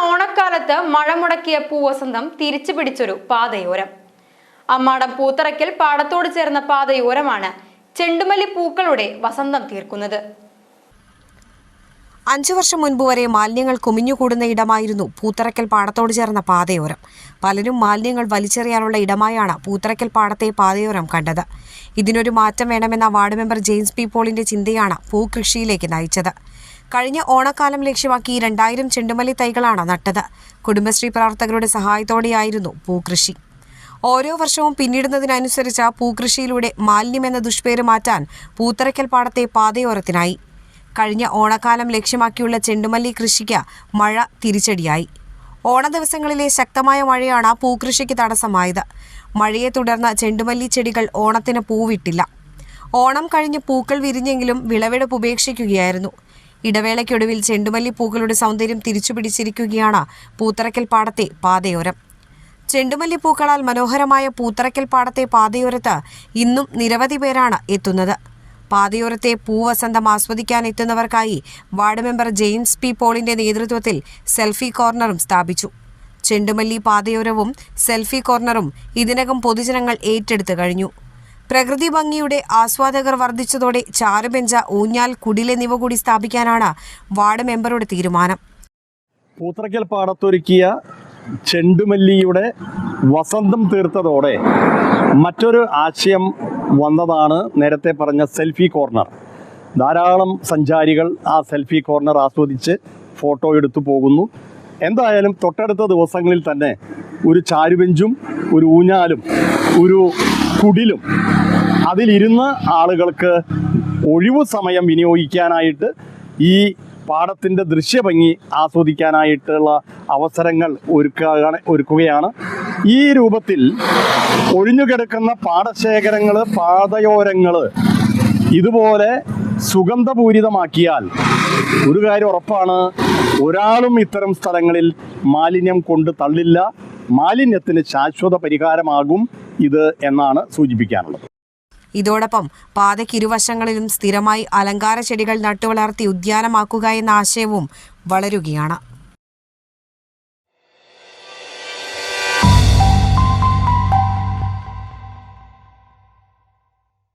ഓണക്കാലത്ത് മഴ മുടക്കിയ പൂവസന്തം തിരിച്ചു പിടിച്ചൊരു പാതയോരം. അമ്മാടം പൂത്തറയ്ക്കൽ പാടത്തോട് ചേർന്ന പാതയോരമാണ് ചെണ്ടുമല്ലി പൂക്കളുടെ വസന്തം തീർക്കുന്നത്. 5 വർഷം മുൻപ് വരെ മാലിന്യങ്ങൾ കുമിഞ്ഞുകൂടുന്ന ഇടമായിരുന്നു പൂത്തറയ്ക്കൽ പാടത്തോട് ചേർന്ന പാതയോരം. പലരും മാലിന്യങ്ങൾ വലിച്ചെറിയാനുള്ള ഇടമായാണ് പൂത്തറയ്ക്കൽ പാടത്തെ പാതയോരം കണ്ടത്. ഇതിനൊരു മാറ്റം വേണമെന്ന വാർഡ് മെമ്പർ ജെയിംസ് പി പോളിന്റെ ചിന്തയാണ് പൂക്കൃഷിയിലേക്ക് നയിച്ചത്. കഴിഞ്ഞ ഓണക്കാലം ലക്ഷ്യമാക്കി 2000 ചെണ്ടുമല്ലി തൈകളാണ് നട്ടത്. കുടുംബശ്രീ പ്രവർത്തകരുടെ സഹായത്തോടെയായിരുന്നു പൂക്കൃഷി. ഓരോ വർഷവും പിന്നിടുന്നതിനനുസരിച്ച് പൂക്കൃഷിയിലൂടെ മാലിന്യമെന്ന ദുഷ്പേര് മാറ്റാൻ പൂത്തറയ്ക്കൽ പാടത്തെ പാതയോരത്തിനായി. കഴിഞ്ഞ ഓണക്കാലം ലക്ഷ്യമാക്കിയുള്ള ചെണ്ടുമല്ലി കൃഷിക്ക് മഴ തിരിച്ചടിയായി. ഓണ ദിവസങ്ങളിലെ ശക്തമായ മഴയാണ് പൂക്കൃഷിക്ക് തടസ്സമായത്. മഴയെ തുടർന്ന് ചെണ്ടുമല്ലി ചെടികൾ ഓണത്തിന് പൂവിട്ടില്ല. ഓണം കഴിഞ്ഞ് പൂക്കൾ വിരിഞ്ഞെങ്കിലും വിളവെടുപ്പ് ഉപേക്ഷിക്കുകയായിരുന്നു. ഇടവേളയ്ക്കൊടുവിൽ ചെണ്ടുമല്ലി പൂക്കളുടെ സൗന്ദര്യം തിരിച്ചുപിടിച്ചിരിക്കുകയാണ് പൂത്തറയ്ക്കൽ പാടത്തെ പാതയോരം. ചെണ്ടുമല്ലി പൂക്കളാൽ മനോഹരമായ പൂത്തറയ്ക്കൽ പാടത്തെ പാതയോരത്ത് ഇന്നും നിരവധി പേരാണ് എത്തുന്നത്. പാതയോരത്തെ പൂവസന്തം ആസ്വദിക്കാൻ എത്തുന്നവർക്കായി വാർഡ് മെമ്പർ ജെയിംസ് പി പോളിന്റെ നേതൃത്വത്തിൽ സെൽഫി കോർണറും സ്ഥാപിച്ചു. ചെണ്ടുമല്ലി പാതയോരവും സെൽഫി കോർണറും ഇതിനകം പൊതുജനങ്ങൾ ഏറ്റെടുത്തു കഴിഞ്ഞു. പ്രകൃതി ഭംഗിയുടെ ആസ്വാദകർ വർദ്ധിച്ചതോടെ ചാരുബെഞ്ച്, ഊഞ്ഞാൽ, കുടിൽ എന്നിവ കൂടി സ്ഥാപിക്കാനാണ് വാർഡ് മെമ്പറുടെ തീരുമാനം. പൂത്തറയ്ക്കൽ പാടത്തൊരുക്കിയ ചെണ്ടുമല്ലിയുടെ വസന്തം തീർത്തതോടെ മറ്റൊരു ആശയം വന്നതാണ് നേരത്തെ പറഞ്ഞ സെൽഫി കോർണർ. ധാരാളം സഞ്ചാരികൾ ആ സെൽഫി കോർണർ ആസ്വദിച്ച് ഫോട്ടോ എടുത്തു പോകുന്നു. എന്തായാലും തൊട്ടടുത്ത ദിവസങ്ങളിൽ തന്നെ ഒരു ചാരുബെഞ്ചും ഒരു ഊഞ്ഞാലും ഒരു കുടിലും അതിലിരുന്ന് ആളുകൾക്ക് ഒഴിവു സമയം വിനിയോഗിക്കാനായിട്ട് ഈ പാടത്തിൻ്റെ ദൃശ്യഭംഗി ആസ്വദിക്കാനായിട്ടുള്ള അവസരങ്ങൾ ഒരുക്കുകയാണ്. ഈ രൂപത്തിൽ ഒഴിഞ്ഞുകിടക്കുന്ന പാടശേഖരങ്ങൾ, പാതയോരങ്ങൾ ഇതുപോലെ സുഗന്ധപൂരിതമാക്കിയാൽ ഒരു കാര്യം ഉറപ്പാണ്, ഒരാളും ഇത്തരം സ്ഥലങ്ങളിൽ മാലിന്യം കൊണ്ട് തള്ളില്ല. മാലിന്യത്തിന് ശാശ്വത പരിഹാരമാകും ഇത് എന്നാണ് സൂചിപ്പിക്കാനുള്ളത്. ഇതോടൊപ്പം പാതയ്ക്കിരുവശങ്ങളിലും സ്ഥിരമായി അലങ്കാര ചെടികൾ നട്ടുവളർത്തി ഉദ്യാനമാക്കുക എന്ന ആശയവും വളരുകയാണ്.